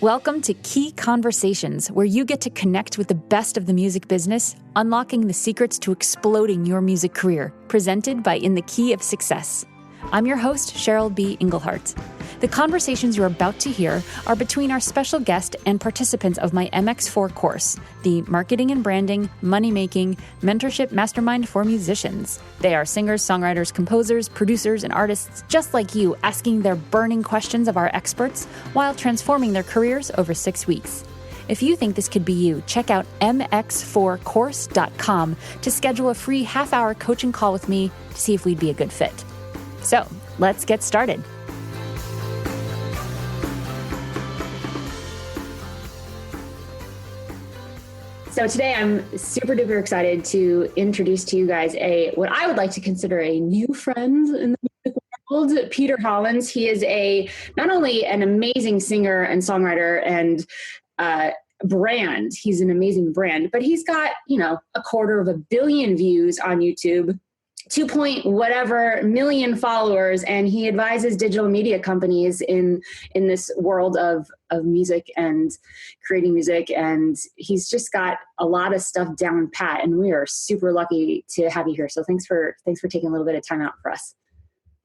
Welcome to Key Conversations, where you get to connect with the best of the music business, unlocking the secrets to exploding your music career, presented by In the Key of Success. I'm your host, Cheryl B. Engelhardt. The conversations you're about to hear are between our special guest and participants of my MX4 course, the Marketing and Branding, Money-Making, Mentorship Mastermind for Musicians. They are singers, songwriters, composers, producers, and artists just like you, asking their burning questions of our experts while transforming their careers over 6 weeks. If you think this could be you, check out mx4course.com to schedule a free half-hour coaching call with me to see if we'd be a good fit. So, let's get started. So today I'm super duper excited to introduce to you guys what I would like to consider a new friend in the music world, Peter Hollens. He is not only an amazing singer and songwriter and brand, he's an amazing brand, but he's got, 250 million views on YouTube, 2.whatever million followers, and he advises digital media companies in this world of music and creating music, and he's just got a lot of stuff down pat, and we are super lucky to have you here. So thanks for taking a little bit of time out for us.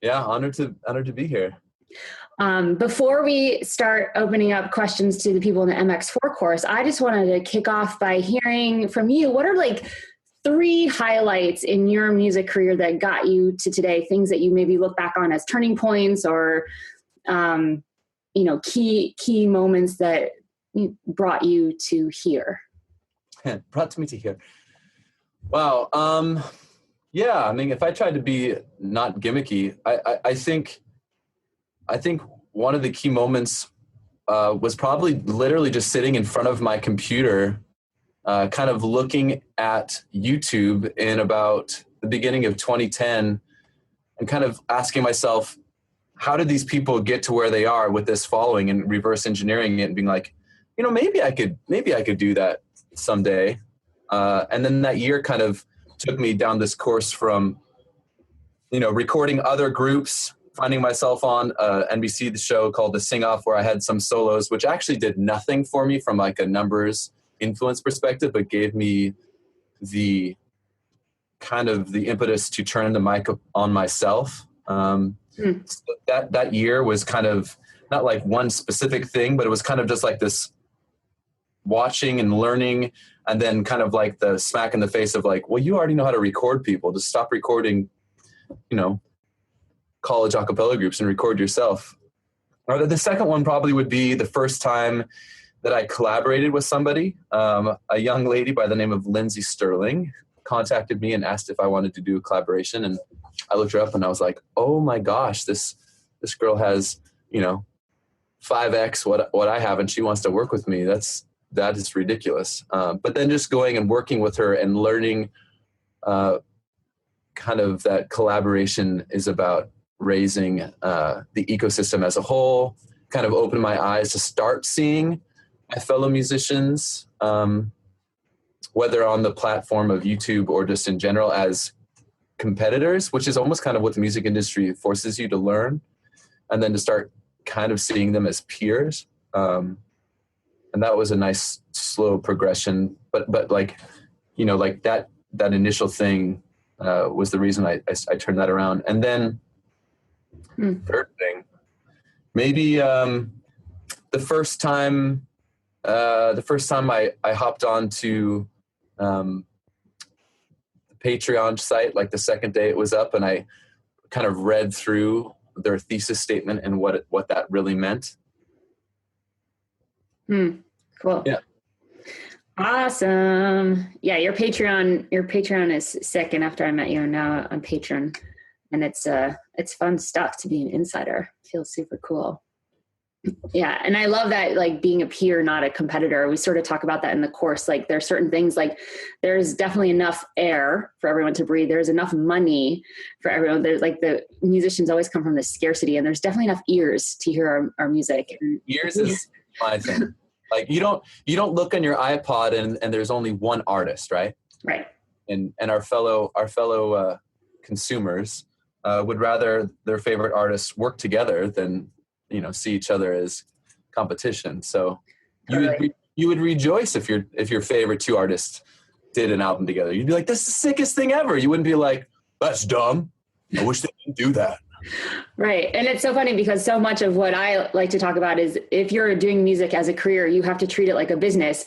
Yeah, honored to be here. Before we start opening up questions to the people in the MX4 course, I just wanted to kick off by hearing from you, what are 3 highlights in your music career that got you to today, things that you maybe look back on as turning points or, key moments that brought you to here? Brought me to here. Wow. Yeah. I mean, if I tried to be not gimmicky, I think one of the key moments was probably literally just sitting in front of my computer, kind of looking at YouTube in about the beginning of 2010 and kind of asking myself, how did these people get to where they are with this following, and reverse engineering it and being like, maybe I could do that someday. And then that year kind of took me down this course from, recording other groups, finding myself on NBC, the show called The Sing Off, where I had some solos, which actually did nothing for me from a numbers influence perspective, but gave me the kind of the impetus to turn the mic on myself. So that year was kind of not one specific thing, but it was kind of just this watching and learning, and then kind of the smack in the face of well, you already know how to record people. Just stop recording, college a cappella groups and record yourself. Or the second one probably would be the first time that I collaborated with somebody. A young lady by the name of Lindsay Sterling contacted me and asked if I wanted to do a collaboration. And I looked her up and I was like, oh my gosh, this girl has, 5X what I have, and she wants to work with me. That is ridiculous. But then just going and working with her and learning kind of that collaboration is about raising the ecosystem as a whole, kind of opened my eyes to start seeing my fellow musicians, whether on the platform of YouTube or just in general as competitors, which is almost kind of what the music industry forces you to learn, and then to start kind of seeing them as peers. And that was a nice slow progression, but that initial thing was the reason I turned that around. And then third thing, maybe the first time I hopped onto the Patreon site, the second day it was up, and I kind of read through their thesis statement and what that really meant. Cool. Yeah. Awesome. Yeah, your Patreon is sick. And after I met you, now on Patreon, and it's fun stuff to be an insider. Feels super cool. Yeah. And I love that, being a peer, not a competitor. We sort of talk about that in the course. There's certain things, there's definitely enough air for everyone to breathe. There's enough money for everyone. There's the musicians always come from this scarcity, and there's definitely enough ears to hear our music. And ears is my thing. You don't look on your iPod and there's only one artist, right? Right. And our fellow consumers would rather their favorite artists work together than see each other as competition. So Totally. you would rejoice if your favorite two artists did an album together. You'd be like, "That's the sickest thing ever." You wouldn't be like, "That's dumb. I wish they didn't do that." Right. And it's so funny because so much of what I like to talk about is if you're doing music as a career, you have to treat it like a business.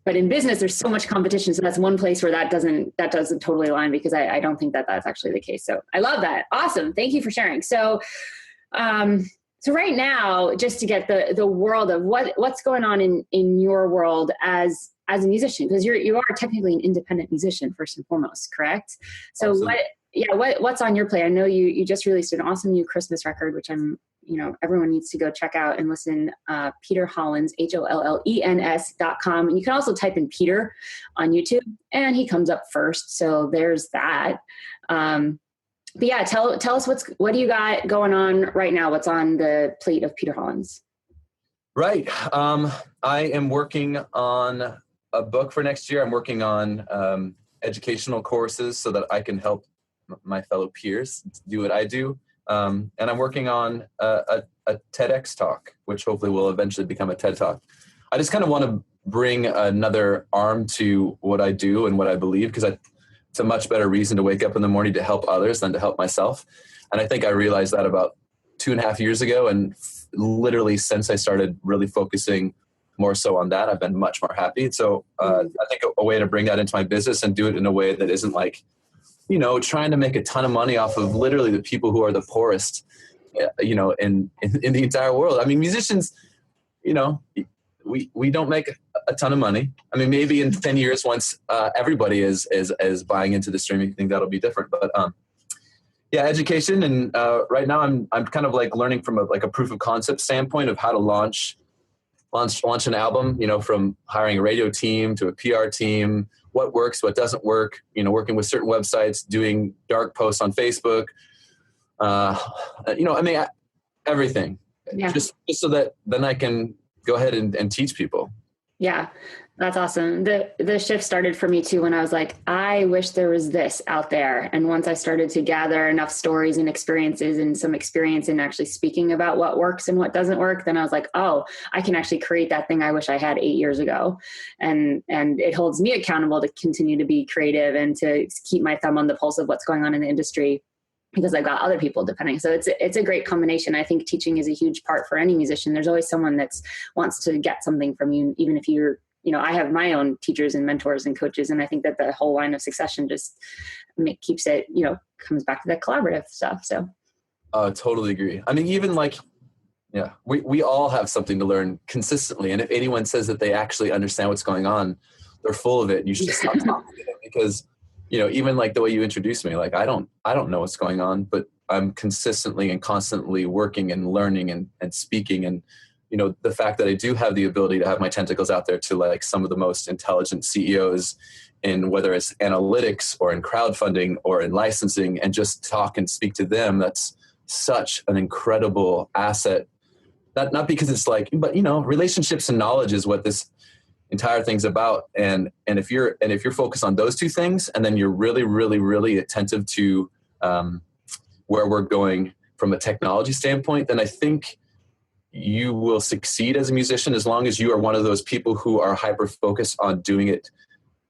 But in business, there's so much competition. So that's one place where that doesn't totally align, because I don't think that that's actually the case. So I love that. Awesome. Thank you for sharing. So, so right now, just to get the world of what's going on in your world as a musician, because you are technically an independent musician first and foremost, correct? So Absolutely. what's on your plate? I know you just released an awesome new Christmas record, which everyone needs to go check out and listen. Peter Hollens, HOLLENS.com. And you can also type in Peter on YouTube and he comes up first. So there's that. But yeah, tell us what do you got going on right now? What's on the plate of Peter Hollens? Right. I am working on a book for next year. I'm working on educational courses so that I can help my fellow peers do what I do. And I'm working on a TEDx talk, which hopefully will eventually become a TED Talk. I just kind of want to bring another arm to what I do and what I believe, because it's a much better reason to wake up in the morning to help others than to help myself. And I think I realized that about 2.5 years ago. And literally since I started really focusing more so on that, I've been much more happy. So I think a way to bring that into my business and do it in a way that isn't like, trying to make a ton of money off of literally the people who are the poorest, in the entire world. I mean, musicians, we don't make a ton of money. I mean, maybe in 10 years, once everybody is buying into the streaming thing, that'll be different. But education. And right now I'm kind of like learning from a proof of concept standpoint of how to launch an album, from hiring a radio team to a PR team, what works, what doesn't work, working with certain websites, doing dark posts on Facebook, everything. Yeah. Just so that then I can go ahead and teach people. Yeah, that's awesome. The shift started for me too when I was like, I wish there was this out there. And once I started to gather enough stories and experiences and some experience in actually speaking about what works and what doesn't work, then I was like, oh, I can actually create that thing I wish I had 8 years ago. And it holds me accountable to continue to be creative and to keep my thumb on the pulse of what's going on in the industry, because I've got other people depending. So it's a great combination. I think teaching is a huge part for any musician. There's always someone that wants to get something from you, even if you're, I have my own teachers and mentors and coaches. And I think that the whole line of succession just keeps it, comes back to that collaborative stuff. So. Totally agree. I mean, even we all have something to learn consistently. And if anyone says that they actually understand what's going on, they're full of it. You should just stop talking to them, because even like the way you introduced me, like I don't know what's going on, but I'm consistently and constantly working and learning and speaking. And, the fact that I do have the ability to have my tentacles out there to like some of the most intelligent CEOs in whether it's analytics or in crowdfunding or in licensing, and just talk and speak to them, that's such an incredible asset. Not because it's like, but relationships and knowledge is what this entire thing's about. And if you're focused on those two things, and then you're really, really, really attentive to where we're going from a technology standpoint, then I think you will succeed as a musician, as long as you are one of those people who are hyper focused on doing it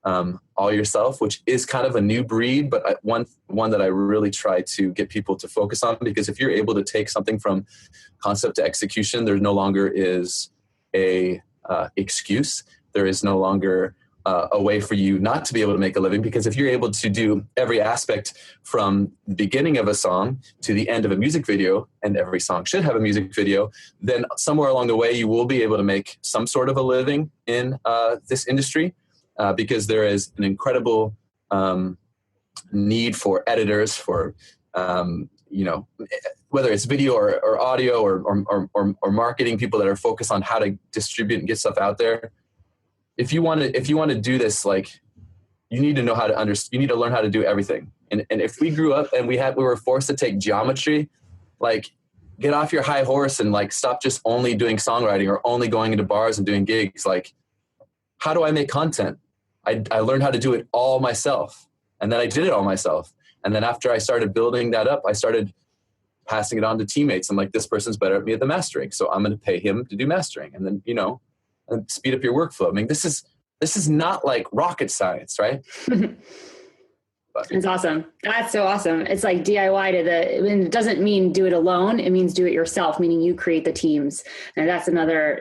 all yourself, which is kind of a new breed, but one that I really try to get people to focus on, because if you're able to take something from concept to execution, there no longer is a excuse. There is no longer a way for you not to be able to make a living, because if you're able to do every aspect from the beginning of a song to the end of a music video, and every song should have a music video, then somewhere along the way you will be able to make some sort of a living in this industry, because there is an incredible need for editors, for whether it's video or audio or marketing people that are focused on how to distribute and get stuff out there. If you want to do this, like, you need to know how to you need to learn how to do everything. And if we grew up and we were forced to take geometry, like, get off your high horse and like stop just only doing songwriting or only going into bars and doing gigs. Like, how do I make content? I learned how to do it all myself. And then I did it all myself. And then after I started building that up, I started passing it on to teammates. I'm like, this person's better at me at the mastering, so I'm going to pay him to do mastering, and then, and speed up your workflow. I mean, this is not like rocket science, right? But it's awesome. That's so awesome. It's like DIY it doesn't mean do it alone. It means do it yourself, meaning you create the teams. And that's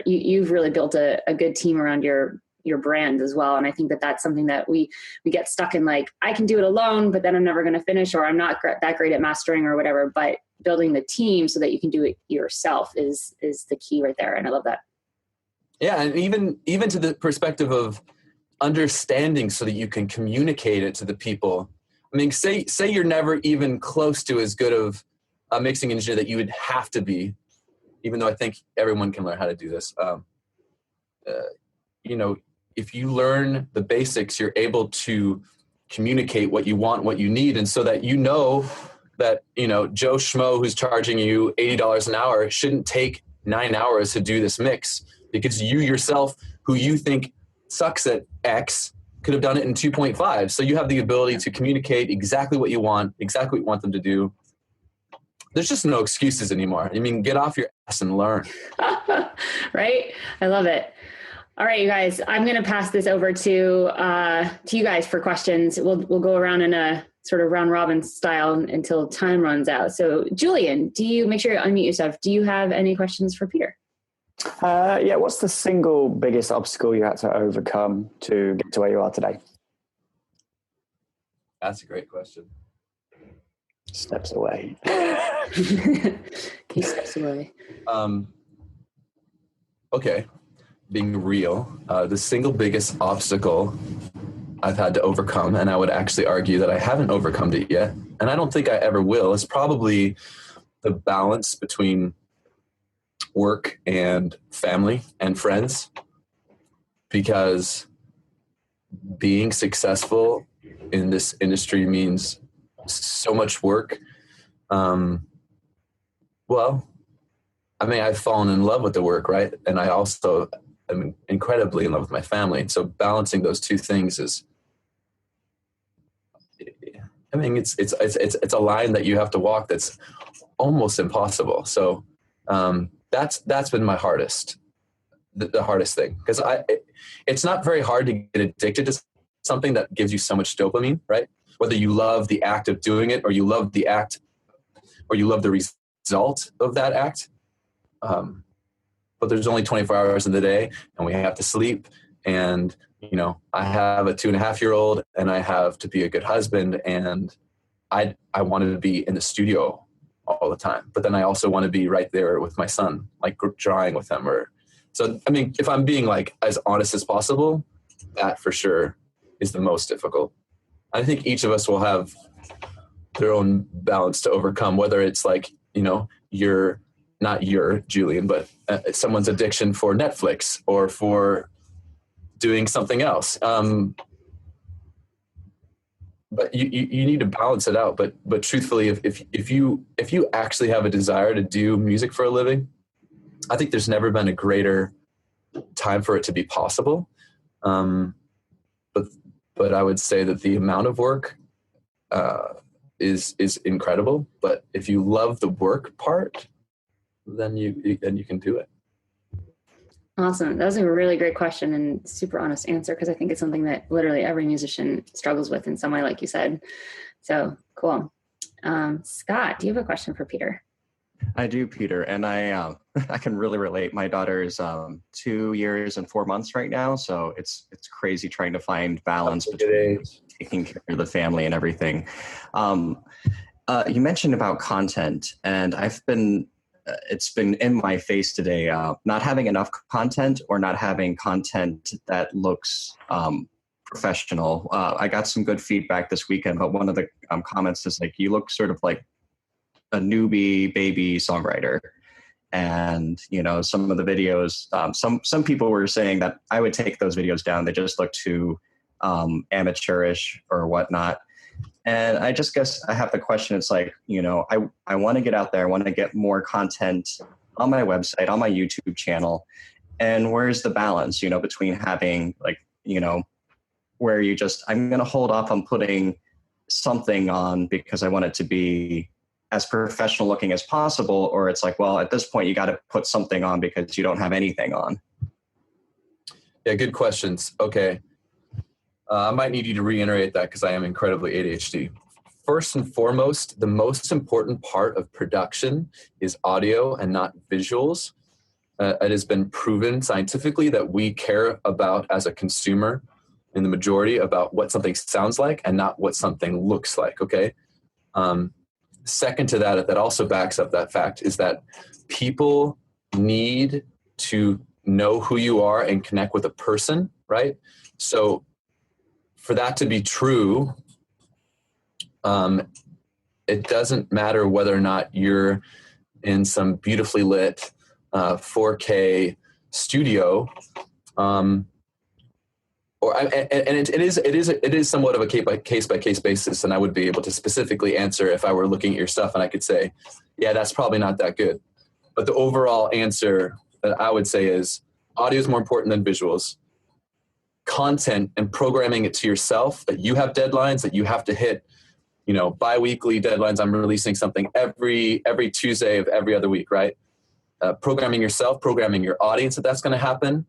you've really built a good team around your brand as well. And I think that's something that we get stuck in, like, I can do it alone, but then I'm never going to finish, or I'm not that great at mastering or whatever. But building the team so that you can do it yourself is the key right there. And I love that. Yeah. And even to the perspective of understanding so that you can communicate it to the people. I mean, say you're never even close to as good of a mixing engineer that you would have to be, even though I think everyone can learn how to do this. If you learn the basics, you're able to communicate what you want, what you need. And so that that, Joe Schmo who's charging you $80 an hour shouldn't take 9 hours to do this mix, because you yourself, who you think sucks at X, could have done it in 2.5. So you have the ability to communicate exactly what you want, exactly what you want them to do. There's just no excuses anymore. I mean, get off your ass and learn. Right? I love it. All right, you guys, I'm going to pass this over to you guys for questions. We'll go around in a sort of round robin style until time runs out. So Julian, make sure you unmute yourself. Do you have any questions for Peter? Yeah. What's the single biggest obstacle you had to overcome to get to where you are today? That's a great question. Steps away. He steps away. Okay. Being real, the single biggest obstacle I've had to overcome, and I would actually argue that I haven't overcome it yet, and I don't think I ever will, is probably the balance between work and family and friends. Because being successful in this industry means so much work. I've fallen in love with the work, right? And I also am incredibly in love with my family. And so balancing those two things is, it's a line that you have to walk that's almost impossible. So that's been my hardest, the hardest thing, because it's not very hard to get addicted to something that gives you so much dopamine, right? Whether you love the act of doing it, or you love the act, or you love the result of that act. But there's only 24 hours in the day, and we have to sleep. And, I have a 2.5-year-old, and I have to be a good husband. And I wanted to be in the studio all the time, but then I also want to be right there with my son, like drawing with him. If I'm being like as honest as possible, that for sure is the most difficult. I think each of us will have their own balance to overcome, whether it's like, you're not Julian, but someone's addiction for Netflix or for doing something else. But you need to balance it out. But truthfully, if you actually have a desire to do music for a living, I think there's never been a greater time for it to be possible. But I would say that the amount of work is incredible. But if you love the work part, then you can do it. Awesome. That was a really great question and super honest answer, because I think it's something that literally every musician struggles with in some way, like you said. So cool. Scott, do you have a question for Peter? I do, Peter, and I can really relate. My daughter is 2 years and 4 months right now, so it's crazy trying to find balance between taking care of the family and everything. You mentioned about content, and it's been in my face today, not having enough content or not having content that looks professional. I got some good feedback this weekend, but one of the comments is like, you look sort of like a newbie baby songwriter. And, some of the videos, some people were saying that I would take those videos down. They just look too amateurish or whatnot. And I just guess I have the question. It's like, I want to get out there. I want to get more content on my website, on my YouTube channel. And where's the balance, between having where I'm going to hold off on putting something on because I want it to be as professional looking as possible, or it's like, well, at this point you got to put something on because you don't have anything on? Yeah, good questions. Okay. I might need you to reiterate that because I am incredibly ADHD. First and foremost, the most important part of production is audio and not visuals. It has been proven scientifically that we care about, as a consumer, in the majority, about what something sounds like and not what something looks like, okay? Second to that, that also backs up that fact, is that people need to know who you are and connect with a person, right? So for that to be true, it doesnand matter whether or not you're in some beautifully lit 4K studio, it is somewhat of a case by case basis, and I would be able to specifically answer if I were looking at your stuff, and I could say, yeah, that's probably not that good. But the overall answer that I would say is audio is more important than visuals. Content and programming it to yourself, that you have deadlines that you have to hit, bi-weekly deadlines. I'm releasing something every Tuesday of every other week, right? Programming yourself, programming your audience that's going to happen,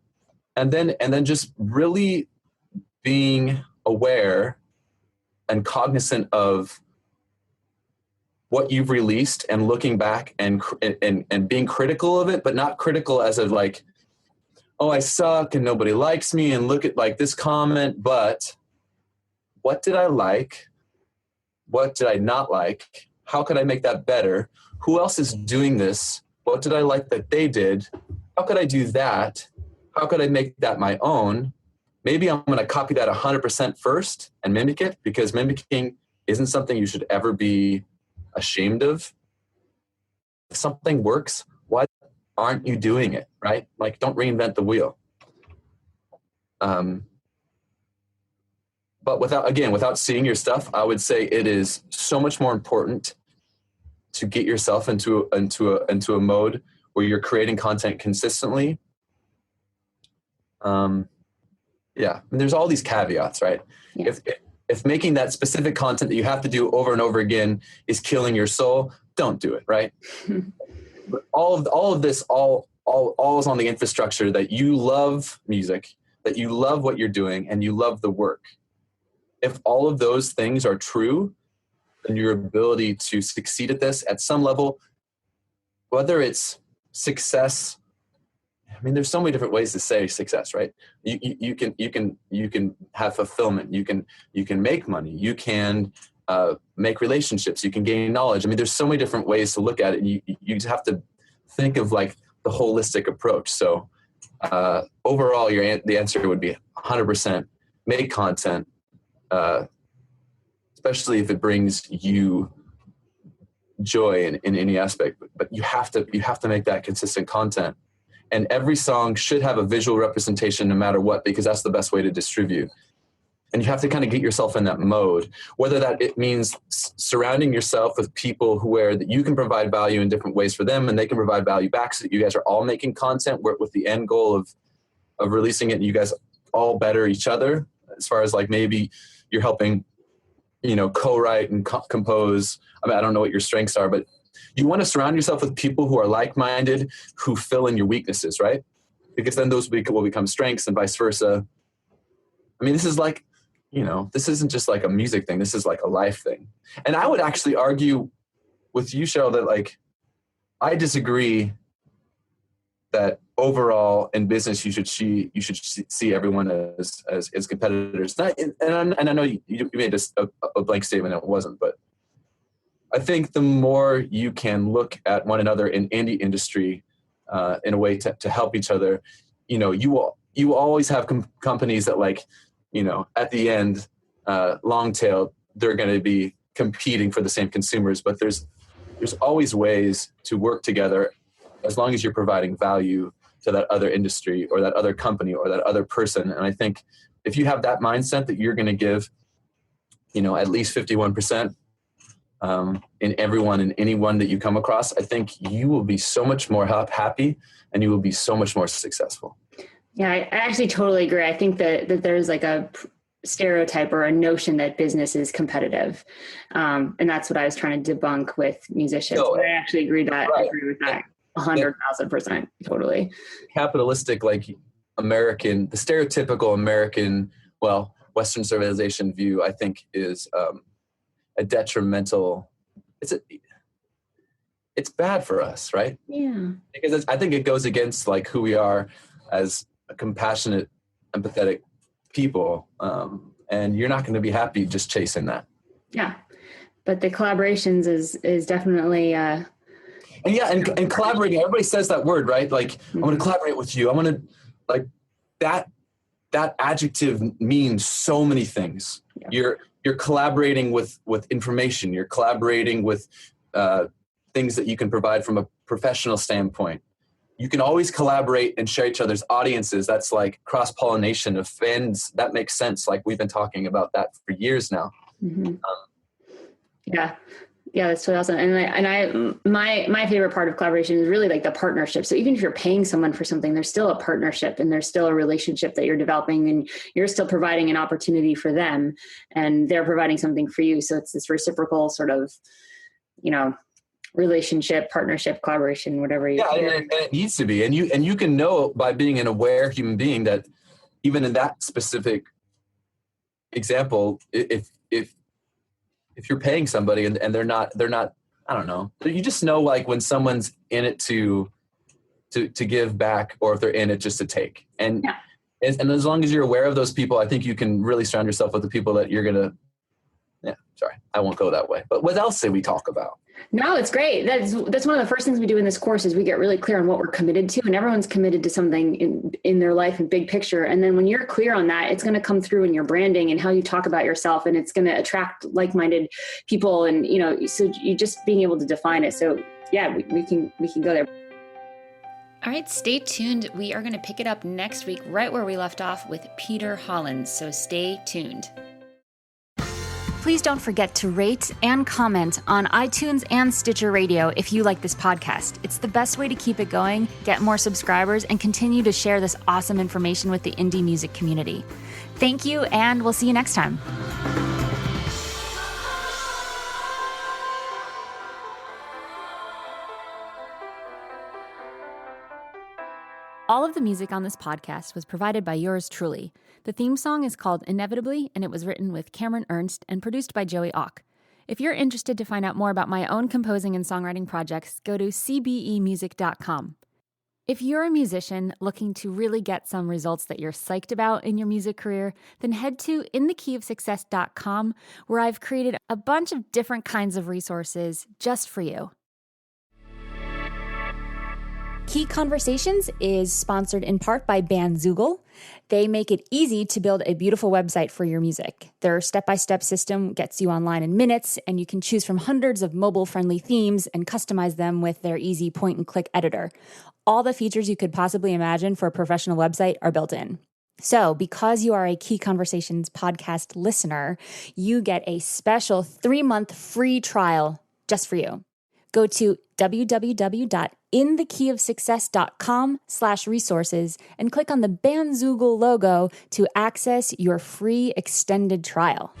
and then just really being aware and cognizant of what you've released and looking back and being critical of it, but not critical as of like, oh, I suck and nobody likes me and look at like this comment, but what did I like? What did I not like? How could I make that better? Who else is doing this? What did I like that they did? How could I do that? How could I make that my own? Maybe I'm going to copy that 100% first and mimic it, because mimicking isn't something you should ever be ashamed of. If something works, why aren't you doing it, right? Like, don't reinvent the wheel. But without seeing your stuff, I would say it is so much more important to get yourself into a mode where you're creating content consistently. Yeah, and there's all these caveats, right? Yeah. If making that specific content that you have to do over and over again is killing your soul, don't do it, right? But all of this is on the infrastructure that you love music, that you love what you're doing, and you love the work. If all of those things are true, then your ability to succeed at this at some level, whether it's success, I mean, there's so many different ways to say success, right? You can have fulfillment. You can make money. You can make relationships. You can gain knowledge. I mean, there's so many different ways to look at it. You just have to think of like the holistic approach. So overall, the answer would be 100% make content, especially if it brings you joy in any aspect. But you have to make that consistent content. And every song should have a visual representation no matter what, because that's the best way to distribute. And you have to kind of get yourself in that mode, whether it means surrounding yourself with people where that you can provide value in different ways for them and they can provide value back, so that you guys are all making content with the end goal of releasing it and you guys all better each other, as far as like maybe you're helping, co-write and compose. I mean, I don't know what your strengths are, but you want to surround yourself with people who are like-minded, who fill in your weaknesses, right? Because then those will become strengths and vice versa. I mean, this is like, this isn't just like a music thing. This is like a life thing. And I would actually argue with you, Cheryl, that like, I disagree that overall in business, you should see everyone as competitors. And I know you made a blank statement. It wasn't, but I think the more you can look at one another in indie industry in a way to help each other, you will always have companies that like, at the end, long tail, they're going to be competing for the same consumers. But there's always ways to work together as long as you're providing value to that other industry or that other company or that other person. And I think if you have that mindset that you're going to give, at least 51%, in everyone and anyone that you come across, I think you will be so much more happy and you will be so much more successful. Yeah, I actually totally agree. I think that there's like stereotype or a notion that business is competitive. And that's what I was trying to debunk with musicians. No, I actually agree with that 100,000%, totally. Capitalistic, like American, the stereotypical American, well, Western civilization view, I think is a detrimental, it's bad for us, right? Yeah. Because I think it goes against like who we are as a compassionate, empathetic people. And you're not going to be happy just chasing that. Yeah. But the collaborations is definitely, and collaborating, everybody says that word, right? Like, I want to collaborate with you. I want to, like, that adjective means so many things. Yeah. You're collaborating with information. You're collaborating with things that you can provide from a professional standpoint. You can always collaborate and share each other's audiences. That's like cross-pollination of fans. That makes sense. Like, we've been talking about that for years now. Mm-hmm. Yeah, that's totally awesome. And my favorite part of collaboration is really like the partnership. So even if you're paying someone for something, there's still a partnership and there's still a relationship that you're developing, and you're still providing an opportunity for them and they're providing something for you. So it's this reciprocal sort of, relationship, partnership, collaboration, whatever you. Yeah, and it needs to be. And you can know by being an aware human being that even in that specific example, if you're paying somebody and they're not, I don't know, you just know, like, when someone's in it to give back, or if they're in it just to take. And as long as you're aware of those people, I think you can really surround yourself with the people that you're going to, sorry, I won't go that way. But what else did we talk about? No, it's great. That's one of the first things we do in this course is we get really clear on what we're committed to, and everyone's committed to something in their life and big picture. And then when you're clear on that, it's going to come through in your branding and how you talk about yourself, and it's going to attract like-minded people. And, so you just being able to define it. So yeah, we can go there. All right, stay tuned. We are going to pick it up next week, right where we left off with Peter Hollens. So stay tuned. Please don't forget to rate and comment on iTunes and Stitcher Radio if you like this podcast. It's the best way to keep it going, get more subscribers, and continue to share this awesome information with the indie music community. Thank you, and we'll see you next time. All of the music on this podcast was provided by yours truly. The theme song is called Inevitably, and it was written with Cameron Ernst and produced by Joey Auk. If you're interested to find out more about my own composing and songwriting projects, go to cbemusic.com. If you're a musician looking to really get some results that you're psyched about in your music career, then head to inthekeyofsuccess.com, where I've created a bunch of different kinds of resources just for you. Key Conversations is sponsored in part by Bandzoogle. They make it easy to build a beautiful website for your music. Their step-by-step system gets you online in minutes, and you can choose from hundreds of mobile-friendly themes and customize them with their easy point-and-click editor. All the features you could possibly imagine for a professional website are built in. So, because you are a Key Conversations podcast listener, you get a special 3-month free trial just for you. Go to www.inthekeyofsuccess.com/resources and click on the Bandzoogle logo to access your free extended trial.